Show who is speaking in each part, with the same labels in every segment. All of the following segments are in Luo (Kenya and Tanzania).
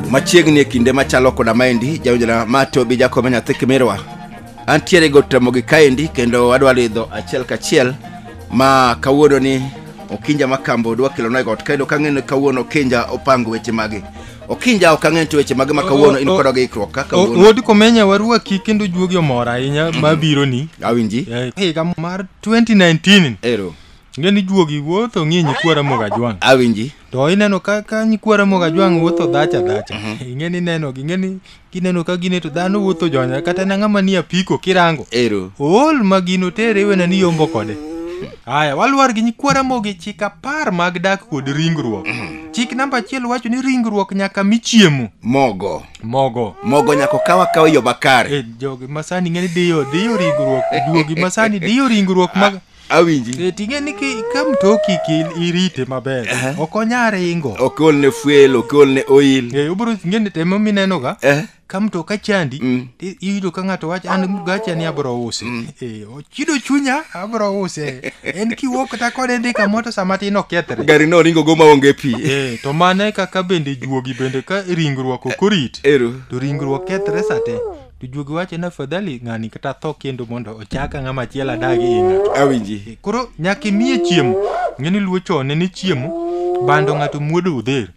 Speaker 1: Machiegni e kinde machalo koda maendi jawinjona mato bi jakome nyathi Kimirwa. Antiere gotamo gi kaendi kendo adwa lidho achiel kachiel ma kawuono ni Okinja Makambo dwa kelo na got kendo kang'eno kawuono Okinja opango weche mage. Okinja okang'ento weche mage ma kawuono in kodo gi ikruok kaka kawuono.
Speaker 2: Wodi komenya warwaki kendo juogi omora ahinya mabiro ni.
Speaker 1: Awinji.
Speaker 2: Higa mar 2019.
Speaker 1: Ero.
Speaker 2: Ngeni juogi wuotho ng'i nyikwara Mogajwang.
Speaker 1: Awinji.
Speaker 2: To ineno ka nyikwara Mogajwang wuotho dhacha. Ingeni neno gi ngeni kineno ka gine to dhano wuotho jonya kata na ng'ama ni apiko kirango.
Speaker 1: Ero.
Speaker 2: Ol magino tere wena ni yombo kode. Aya walwar gi nyikwara Mogi chik 10 mag dak kod ringruok. Chik namba 1 wacho ni ringruok nyaka michiemo.
Speaker 1: Mogo nyako kawa yo bakare.
Speaker 2: Jogi masani ngeni diyo ringruok. Juogi masani diyo ringruok mag
Speaker 1: Awinji.
Speaker 2: Tingeni ka mtoki irite maber. Okonyare ingo.
Speaker 1: Okolne fuel, okolne oil.
Speaker 2: Ubro ngeni temo mineno ga. Ka mtoka chandi iyudo ka ng'ato wacho an gacha ni abro use. Ochido chunya abro use. En kiwuok ta kode ndika moto samati no kethre.
Speaker 1: Gari no ringo go maonge pi.
Speaker 2: To mane kaka bende juogi bende ka ringruok okorit. To ringruok kethre sate. Juogi wacho na fadhali ng'ani kata tho kendo mondo ochaka ng'ama chiela dagi ing'ato.
Speaker 1: Awinji.
Speaker 2: Koro nyaki miye chiemo. Ngeni luo chone ni chiemo bando ng'ato muodo udher.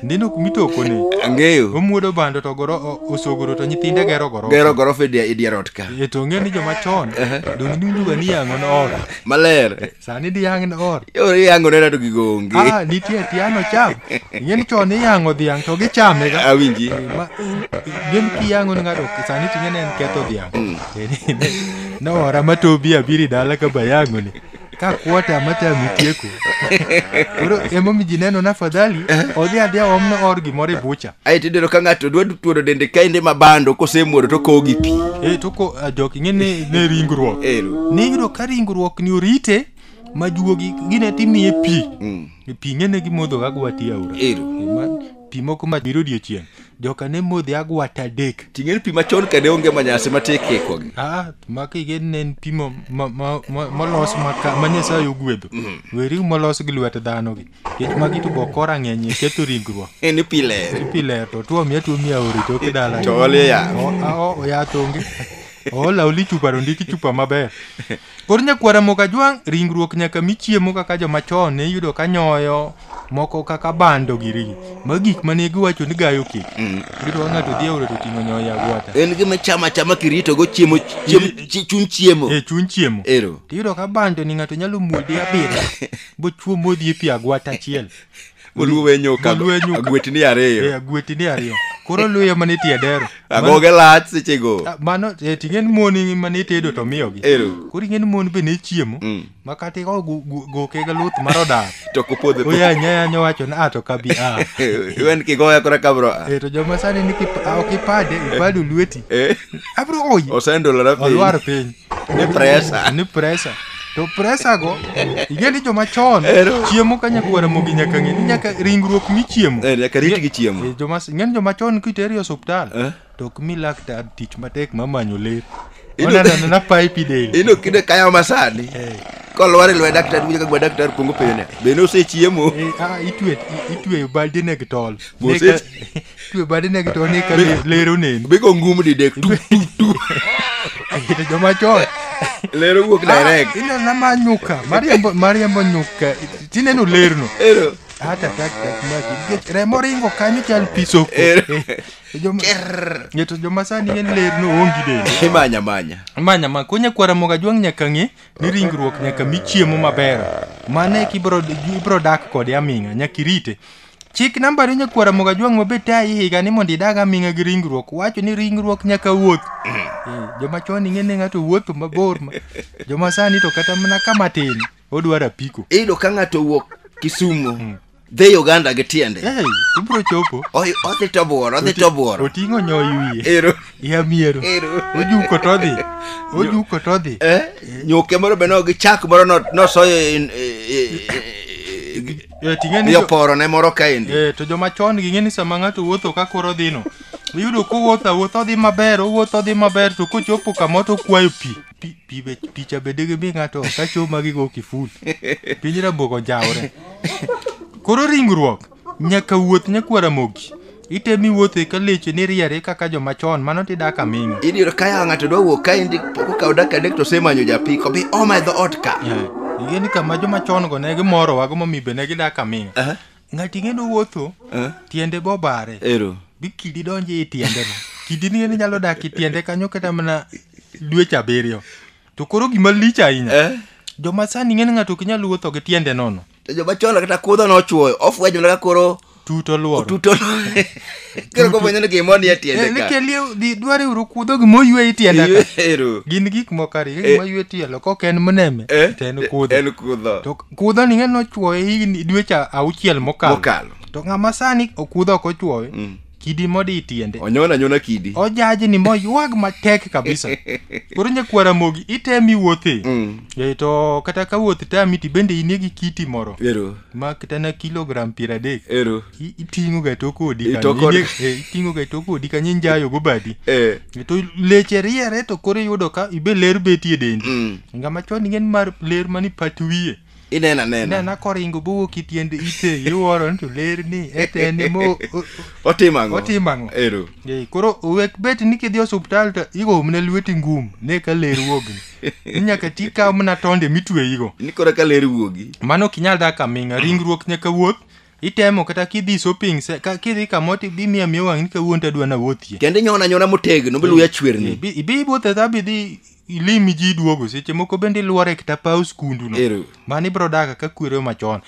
Speaker 2: Ndino kumitoko ne.
Speaker 1: Angeyo.
Speaker 2: Omuodo bando to goro osogoro to nyithinde gero goro.
Speaker 1: Gero goro fedi idiarot ka.
Speaker 2: To ngeni joma chon. Dong nindu ni yango no or.
Speaker 1: Maler.
Speaker 2: Sani di yang no or.
Speaker 1: Yo yango ne to gigongi.
Speaker 2: Nitie tiano cham. Ngeni chon yango dhiang to gichame ga.
Speaker 1: Awinji.
Speaker 2: Ngeni ki yango ng'ato sani tingene en ketho dhiang. No ora matobi abiri dala ka bayango ni. Ka kwota mata mitieko. Koro emomi jineno na fadhali odhi adhia omno or gimore bucha.
Speaker 1: Ai tidero ka ng'ato dwa tuoro dende kainde mabando kosemuoro to kogi pi.
Speaker 2: Toko joki ngene ne ringruok. Nigro ka ringruok ni orite majuogi gine timie pi. Pi ngene gimodho ga gwati aura. Pi moko mabiro diechien. Joka ne modhi agwata dek.
Speaker 1: Ting'en pi machon kade onge manyase mateke kogi.
Speaker 2: Maki gen pi molos manyasaye ogwedho. Weri molos gi lwet dhano gi. Kech magi to bokora ng'enye ketho ringruok.
Speaker 1: En pi ler.
Speaker 2: Pi ler to tuo miya ori to kidala.
Speaker 1: To ole ya.
Speaker 2: Ya tonge. Ola uli chupa ndiki chupa maber. Koro nyakwara Mogajwang ringruok nyaka michiemo kaka joma chon ne yudo ka nyoyo moko kaka bando giri. Magik mane giwacho ni gayo kik. Giro ng'ato dhi aure to ting'o nyoyo agwata.
Speaker 1: En gima chama kirito go chiemo chuny chiemo.
Speaker 2: Chuny chiemo. Tiyudo ka bando ni ng'ato nyalo muode abira. Bo chuo modhi e pi agwata achiel.
Speaker 1: Moluwe nyoka agwetni ariyo.
Speaker 2: Agwetni ariyo. Koro luya mane tiedero.
Speaker 1: Agoge lach sechego.
Speaker 2: Mano tingen moni mane tedo to miyogi. Koro ingen moni be ne chiemo. Makati go kega luth marodar.
Speaker 1: To kopodhe.
Speaker 2: Oya nyanya wacho na to kabi
Speaker 1: Wen kigoya kora kabro.
Speaker 2: To joma sani ni ipado lweti. Abro oyi.
Speaker 1: Osendo la piny.
Speaker 2: Olwar piny. Ni presa. To presa go igeni joma chon chiemo ka nyakwara Mogi nyaka ng'e nyaka ringruok michiemo.
Speaker 1: Nyaka rit gi chiemo.
Speaker 2: Joma chon kiteri e osiptal to ok mi laktar tich matek mamanyo ler. Ona na pipe del.
Speaker 1: Ino kinde kaya masani. Kolwar lwe daktar winjo ka daktar pongo pene. Be no se chiemo.
Speaker 2: Itwe balde ne gitol. Itwe balde ne gitol ne ka lero ne.
Speaker 1: Be go ngum di dek tu.
Speaker 2: Joma chon
Speaker 1: lero wuok direct.
Speaker 2: Ino na manyuka. Mariambo nyuka. Tineno lerno. Hata maki. Remo ringo kanyo chal pisoko. Joma sani en lerno ongi de. Manya konya kwara Mogajwang nyaka ng'e ni ringruok nyaka michiemo maber. Mane kibro dak kode aming'a nyaka irite. Chik namba 2 nyakwara Mogajwang mabet ai higa ni mondo idag aming'a gi ringruok. Wacho ni ringruok nyaka wuoth. Joma chon ng'ene ng'ato wuotho mabor. Joma sani to kata mana kama tin odwaro apiko.
Speaker 1: Iyudo ka ng'ato wuok Kisumu. Dhe Uganda gi tiende.
Speaker 2: Ibro chopo.
Speaker 1: Odhi to buoro.
Speaker 2: Oting'o nyoyo wiye. Ya miero. Ojuko to dhi.
Speaker 1: Nyoke moro beno gi chak moro no soyo
Speaker 2: tingeni
Speaker 1: yo poro ne moro kaendi.
Speaker 2: To joma chon ging'eni sama ng'ato wuotho ka koro dhino. Iyudo ko wuotho dhi maber to kochopo kamoto kwayo picha bede gi ng'ato ka choma gi go kiful. Piny raboko jaore. Koro ringruok nyaka wuoth nyakwara Mogi itemi wuothe ka leche ni riere kaka joma chon mano tidak aminga.
Speaker 1: Idiro kaya ng'ato dwa wuok ka indi poko ka odak adek to semanyo japi ko bi oma dho ot ka.
Speaker 2: Igeni kama joma chon go ne gimoro wago momibe ne gidak aminga. Ng'ati ng'endo wuotho tiende bobare.
Speaker 1: Ero.
Speaker 2: Bi kidi donje e tiende no. Kidi ni nyalo dak e tiende kanyo kata mana dweche 7. To koro gima lich ahinya. Joma sani ng'en ng'ato ok nyal wuotho gi tiende nono.
Speaker 1: Joma chon kata kudho nochuoyo ofwenyo na koro
Speaker 2: tuto luoro.
Speaker 1: Kero ko fwenyo ni gimoni ya tiende ka.
Speaker 2: Nekeli di dware uru kudho gimo ywe e tiende ka.
Speaker 1: Ero.
Speaker 2: Gin gik mokari gimo ywe tielo ko ken mneme ten kudho.
Speaker 1: En kudho.
Speaker 2: To kudho ni ng'en nochuoyo higni dweche 6 mokalo. To ng'ama sani okudho ko chuoyo. Kidi modi tiende.
Speaker 1: Onyona kidi.
Speaker 2: Ojaji ni mo yuag matek kabisa. Koro nyakwara mogi itemi wuothe. To kata ka wuoth tami ti bende inegi kiti moro.
Speaker 1: Ero.
Speaker 2: Ma kata na kilogram 30.
Speaker 1: Ero.
Speaker 2: Itingo ga toko odi ka. Itingo ga toko odi ka nyinjayo go badi. To leche riere to koro yudo ka ibe ler beti e dendi. Ngama chon ng'en mar ler mani patwiye. Inena koringo buwo kitiende ite yuoro to ler ni etene mo
Speaker 1: otimango. Ero.
Speaker 2: Koro wek bet ni kidhi hospital to igo mne lweti ngum ne ka ler wuogi. Nyaka tika mna tonde mitwe igo.
Speaker 1: Ni kora ka ler wuogi.
Speaker 2: Mano kinyal dak aminga ringruok nyaka wuoth. Itemo kata kidhi shopping ka kidhi kamoti bi miya wang' ni ka wuonta dwa na wuothie.
Speaker 1: Kende nyona motegno biluya chwerni.
Speaker 2: Bi wuothe tabi dhi ilimi ji duogo seche moko bende luore kata pau skundu no. Mani bro daga ka kwero machon.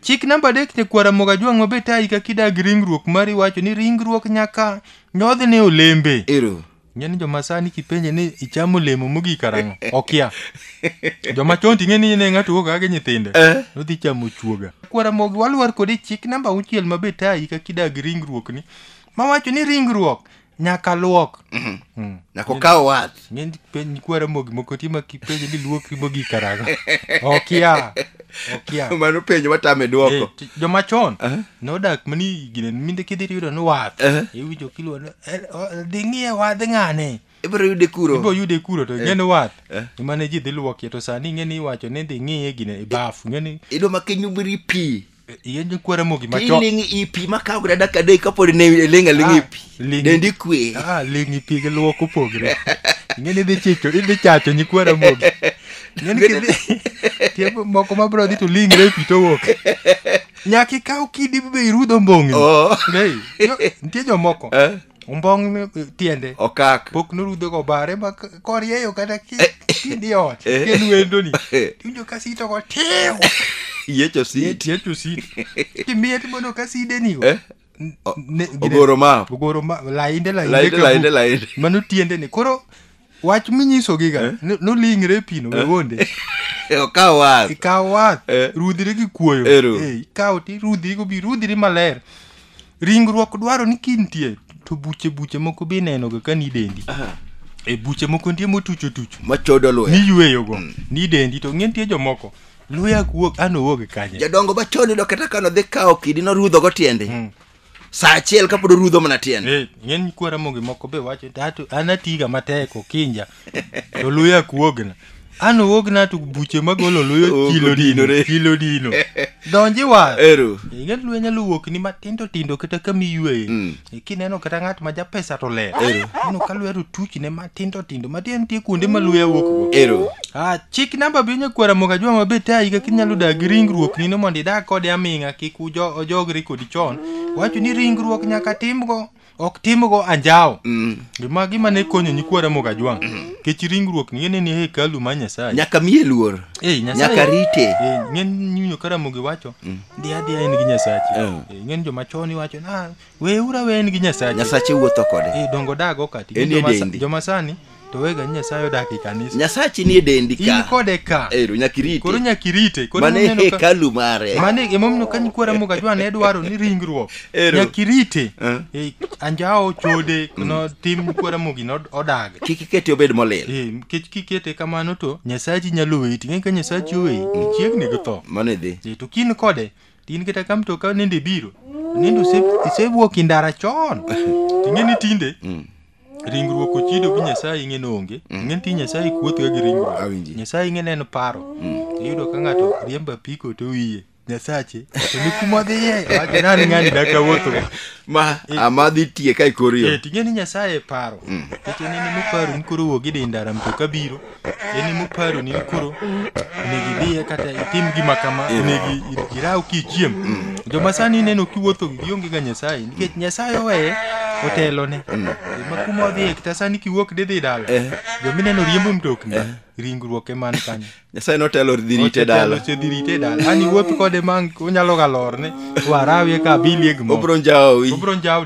Speaker 2: Chik namba 3 te kwara moga juang Matayi ka kidag ringruok mari wacho ni ringruok nyaka nyodh ne olembe. Ng'eni joma sani kipenje ni ichamo lemo mogik karang'o okia. Joma chon ting'eni ne ng'ato wuok kaka nyithinde nodhi chamo chuoga. Kwara mogi waluor kod chik namba 6 Matayi ka kidag ringruok ni mawacho ni ringruok nyaka luok.
Speaker 1: Nyaka kaw wat.
Speaker 2: Ng'eni penj kwara mogi moko tima kipenje ni luok mogik karang'o okia.
Speaker 1: Mano penjo matame duoko.
Speaker 2: Joma chon nodak mani gine minde kidhi yudo no wath. Iwinjo kilo ding'ie wadh ng'ane.
Speaker 1: Ibro yude kuro.
Speaker 2: To ng'en wath. Mane ji dhi luokie to sani ng'eni iwacho ni dhi ng'iye gine e bafu ng'eni.
Speaker 1: Ido makenyubiri pi.
Speaker 2: Iyenjo kwara mogi machon.
Speaker 1: Tilingi ipi makaw gada dak adek kapod ne lingi pi. Dendi kwe.
Speaker 2: Lingi pi gi luoko pogre. Ng'eni idhi chacho nyikwara mogi. Ng'eni kidhi tiempo moko mabro dhi to lingre pi to wuok. Nyaki kaw kidi be irudho mbong'ni. Nitie jomoko. Umbong tiende.
Speaker 1: Okak.
Speaker 2: Pok norudho go bare ma korieyo kata kidi ot. Ken wendo ni. Tinjo kasito go tiyo.
Speaker 1: Yecho sit.
Speaker 2: Kimiye timono kaside ni go.
Speaker 1: Ogoro ma.
Speaker 2: Lainde. Mano tiende ni. Koro wach minyiso giga no lingre pi no wonde. Ikaw wath. Rudhiri gi kuoyo. Ikaw ti rudhiri go bi rudhiri maler. Ringruok dwaro ni kintie to buche moko bi neno ga kani dendi. Buche moko ntie motucho.
Speaker 1: Machodo luya.
Speaker 2: Ni yweyo go. Ni dendi to ng'entie jomoko. Luya kuok wuok kanye.
Speaker 1: Jadongo bachoni do kata kano dhi kaw kidi no rudho go tiende. Sa achiel kapod rudho mana tiende.
Speaker 2: Ng'en kwara mogi moko be wacho tatu anatiga matek Okinja. To luya kuogna. Wuogna to buche magolo luyo kilo dino. Donji wa. Ng'en luya nyalo wuok ni matindo kata kami ywe. Kineno kata ng'at ma ja pesa to ler. Ino ka luya to tuchne matindo matien tie kuonde ma luya wuok go. Chik namba binyo kwara moga jwa Matayi ka kinyalo dag ringruok ni no mondo idag kode aminga kik ojogri kodi chon. Wacho ni ringruok nyaka timgo ok timgo anjao. Gima ne konyo nyikwara moga jwang. Kech ringruok ni ng'eni hekalu ma Nyasaye.
Speaker 1: Nyaka miye luor. Nyaka rite.
Speaker 2: Ng'en nyunyo kara mogi wacho dia en gi Nyasache. Ng'en joma choni wacho weura en gi Nyasache.
Speaker 1: Nyasache wuotho kode.
Speaker 2: Dongo dago kati. Joma sani to wega Nyasaye odak e kanisa.
Speaker 1: Nyasache ni dendi ka.
Speaker 2: In kode ka.
Speaker 1: Nyakirite.
Speaker 2: Koro nyakirite.
Speaker 1: Mane hekalu mare.
Speaker 2: Mane emomiyo ka nyikwara moga jwa ne dwaro ni ringruok. Nyakirite. Anjao chode no tim nyikwara mogi no odag.
Speaker 1: Kik kete obed molil.
Speaker 2: Kikete kamano to Nyasaye nyalo weyi. Ng'en ka Nyasaye weyi chiegni gi tho.
Speaker 1: Mane dhi.
Speaker 2: To kin kode tin kata kam to ka nende biro. Nendo isewuok indara chon. Ng'eni tinde. Ringruok ochido gi Nyasaye ng'eno onge. Ng'en ti Nyasaye kuotho gi ringruok. Nyasaye ng'en en paro. Iyudo ka ng'ato riemba piko to wiye. Nyasache to ni kuma dhiye wacho nani ng'ani daka wuotho
Speaker 1: ma amadhi tie kai korio
Speaker 2: tingeni Nyasaye paro ni muparo ni koro wuogi dindara mtoka biro ni muparo ni koro negi dhiye kata itim gima kama negi irau kichiem joma sani neno kiwuotho gionge ga Nyasaye nikech Nyasaye owe otelone makuma dhiye kata sani kiwuok dhi dala jomineno riembo mtokni ringruok eman kanyo
Speaker 1: Nyasaye notelo dirite dala
Speaker 2: ani wuoth kode mang unyalo galorne warawie ka bilie gmo
Speaker 1: obro njawi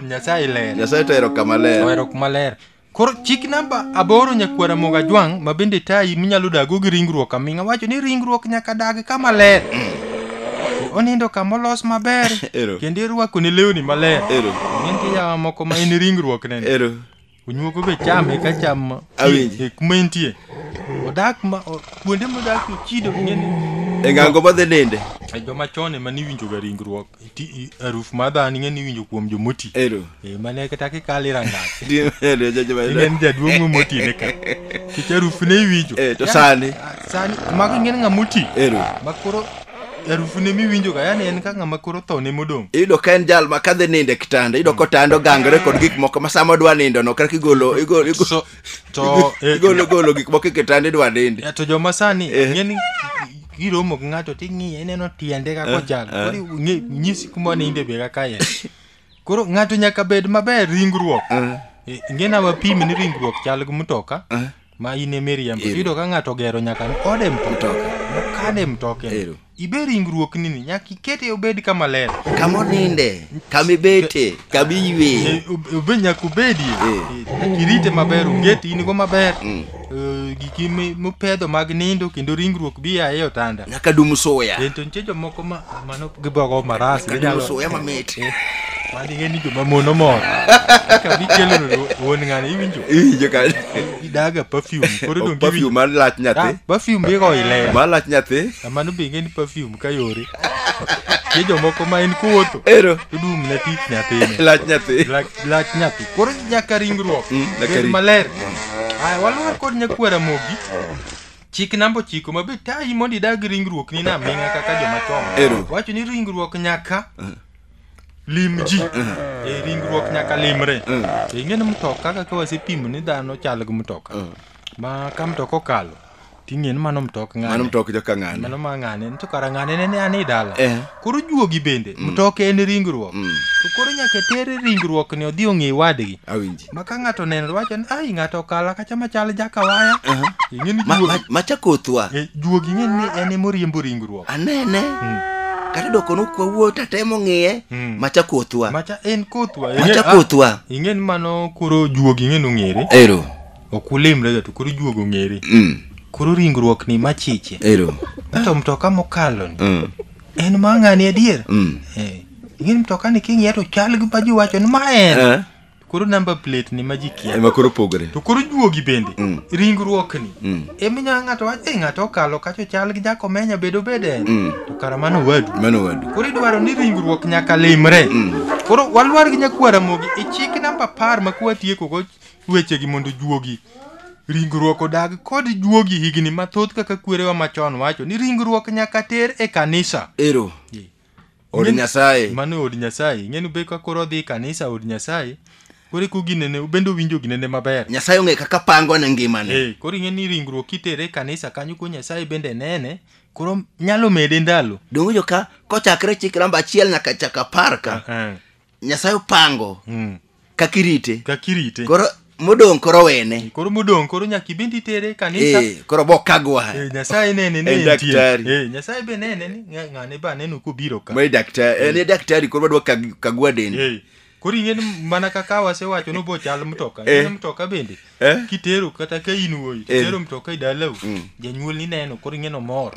Speaker 2: Nyasaye ler
Speaker 1: Nyasaye tero kama ler
Speaker 2: koro chik namba 8 nyakwara moga jwang mabende tayi minyalo dago gi ringruok aminga wacho ni ringruok nyaka dag kama ler onindo kama los maber kendo irwako ne lewni maler ng'en yawa moko ma en ringruok nene unyuoko be chame ka cham kuma entie odak ma kuonde modak chido ng'en
Speaker 1: engango badhe nende
Speaker 2: joma chone mani winjo ga ringruok aruf madhani ng'eni winjo kuom jomoti mane kata kikali rangat ng'en jaduong' moti ne ka kich aruf ne winjo
Speaker 1: to sani
Speaker 2: mago ng'en ng'amuti makoro harufu ne miwinjo ga yani en ka ng'ama koro tho ne modong
Speaker 1: ido ka en jal ma kadhe ninde kitanda ido ko tando gangre kod gik moko ma samo dwa nindo no kaka igolo gik moko kitanda dwa ninde
Speaker 2: to joma sani ng'eni giromo gi ng'ato ting'iye neno tiende ka kochal koro nyisi kuma ninde be kaka ye koro ng'ato nyaka bed maber ringruok ng'ena wapim ni ringruok chal gi mtoka ma ine meriambo ido ka ng'ato gero nyaka ode mtoka kade mtoke ibe ringruok nini nyaka ikete obed kama ler
Speaker 1: kama ninde kama ibete kama iwe
Speaker 2: obe nyaka obedie kirite maber ungeti in go maber giki mupedho mag nindo kendo ringruok bi ayo tanda
Speaker 1: nyaka dum soya
Speaker 2: to nchejo moko mano gibogo maras
Speaker 1: nyalo soya mamit
Speaker 2: mandi ngeni joma mono mor ka bikelo won ng'ani iwinjo
Speaker 1: ka
Speaker 2: idaga perfume koro dong
Speaker 1: perfume mar lach nyathi
Speaker 2: perfume be go ile
Speaker 1: mar lach nyathi
Speaker 2: amano be ngeni perfume kayore kejo moko ma en kuotho tudum na tich nyathi lach nyathi koro nyaka ringruok ber maler ai walwar kod nyakwara mogi chik namba 9 mabe tayi mondi dag ringruok ni na minga kaka joma chon wacho ni ringruok nyaka limji ringruok nyaka limre ing'en mtoka kaka wasepimo ni dhano chal gi mtoka ma ka mtoka okalo ting'en mano mtoka ng'ane
Speaker 1: mano mtoka joka ng'ane
Speaker 2: mano ma ng'ane to kara ng'ane ne ani dala koro juogi bende mtoka en ringruok to koro nyaka tere ringruok ni odhi ong'e wadgi
Speaker 1: awinji
Speaker 2: ma ka ng'ato neno wacho ni ai ng'ato kala kacha machal jaka waya ing'en juogi
Speaker 1: macha kothwa
Speaker 2: juogi ng'en ni en moriembo ringruok
Speaker 1: anene kata doko no kwa wuota temo ng'iye macha kothwa
Speaker 2: macha en kothwa ing'en mano koro juogi ng'en ong'ere okulimre to koro juogo ng'ere koro ringruok ni machiche to mtoka mokalo ni en mang'ani adier ing'en mtoka ni king'iye to chal gi baji wacho ni ma en koro number plate ni majikia
Speaker 1: ema koro pogre
Speaker 2: to koro juogi bende ringruok ni eminya ng'ato wacho ng'ato kalo kacho chal gi jakomenya bedo bede to kara mano wadu koro idwaro ni ringruok nyaka limre koro walwar gi nyakwara mogi chik namba 10 ma kwatieko go weche gi mondo juogi ringruok odag kod juogi higni mathoth kaka kwerewa machon wacho ni ringruok nyaka ter e kanisa
Speaker 1: od Nyasaye
Speaker 2: mano od Nyasaye ng'enu be ka koro dhi kanisa od Nyasaye kore ku ginene ubendo winjo ginene maber
Speaker 1: Nyasaye ong'e kaka pango na ngimane
Speaker 2: koro ng'eni ringruok kitere kanisa kanyo ko Nyasaye bende nene koro nyalo mede ndalo
Speaker 1: dongo joka kochakre chik namba 1 nyaka chaka 10 ka Nyasaye pango kakirite koro modong koro wene
Speaker 2: koro nyaki bindi tere kanisa
Speaker 1: koro bokagwa
Speaker 2: Nyasaye nene ne
Speaker 1: daktari
Speaker 2: Nyasaye be nene ni ng'ane ba neno ko biro ka
Speaker 1: mai daktari daktari koro dwa kagwa deni
Speaker 2: koro ing'en mana kaka wasewacho no bo chal mtoka mtoka bende kitero kata ka in wuoyi tero mtoka idalau janyuol ni neno koro ing'eno mor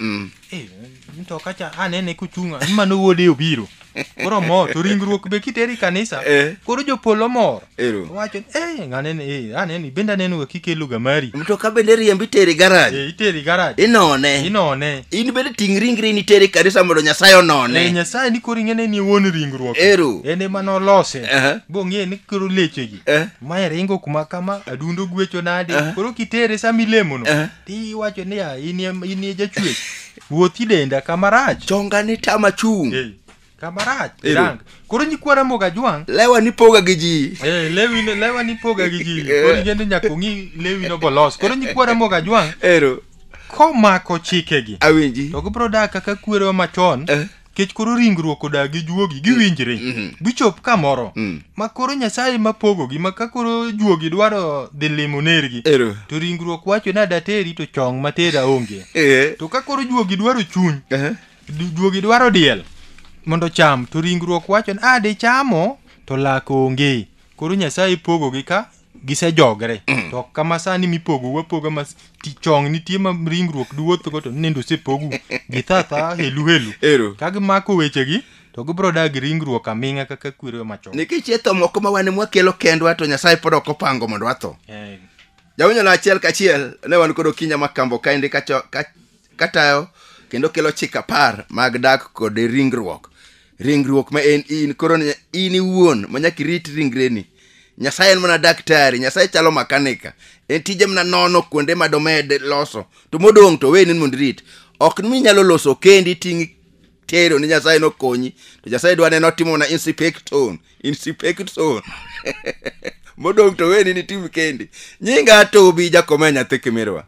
Speaker 2: mtoka cha anene kuchunga mano wuode obiro koro mor to ringruok be kiteri kanisa koro jopolo mor wacho ng'ane anene bende neno kikelo ga mari
Speaker 1: mtoka bende riembi teri garage
Speaker 2: iteri garage
Speaker 1: inone in bende ting ringri ni teri kanisa mondo Nyasaye onone
Speaker 2: Nyasaye ni koro ing'ene ni won ringruok ene mano lose bo ng'e ni koro lechegi ma ringo kuma kama adundo gwecho nade koro kitere samilemo no ti wacho ni in jachuech wuothi denda kamarach
Speaker 1: chonga ni tama chung
Speaker 2: kamarach rang koro nyikwara moga jwang
Speaker 1: lewa ni poga gi ji
Speaker 2: lewa ni poga gi ji koro gende nyako ngi lewi no bolos koro nyikwara moga jwang ko mako chike gi
Speaker 1: awinji
Speaker 2: to gibro dak kaka kwero machon kech koro ringruok odagi juogi giwinjre bichop kamoro ma koro Nyasaye mapogo gi maka koro juogi dwaro dhi limo nergi to ringruok wacho na dateri to chong matera onge to ka koro juogi dwaro chuny juogi dwaro diel mondo cham to ringruok wacho na de chamo to lako onge koro Nyasaye pogo gi ka gisejogre to kama sani mipogo wapoga mas chong nitie ma ringruok duoth go to nendo sepogu githatha helu ka gimako wechegi to gibro dag ringruok aminga kaka kwero machon
Speaker 1: nikech etho moko ma wan mwakelo kendwa to Nyasaye pod ok opango mondo watho jawinjo achiel kachiel ne wan kod Okinja Makambo kaendi katayo kendo kelo chik 10 mag dak kod ringruok ma en in koro in iwuon ma nyaka irit ringreni. Nyasaye en mana daktari, Nyasaye chalo makanika. En tije mana nono kuonde ma domed loso. To modong to weni mondo rit. Ok mi nyalo loso kendi tingi tero ni Nyasaye no konyi. To Nyasaye dwa neno timo na inspecton. Modong to weni ni tim kendi. Nyinga to bija komenya nyathi Kimirwa.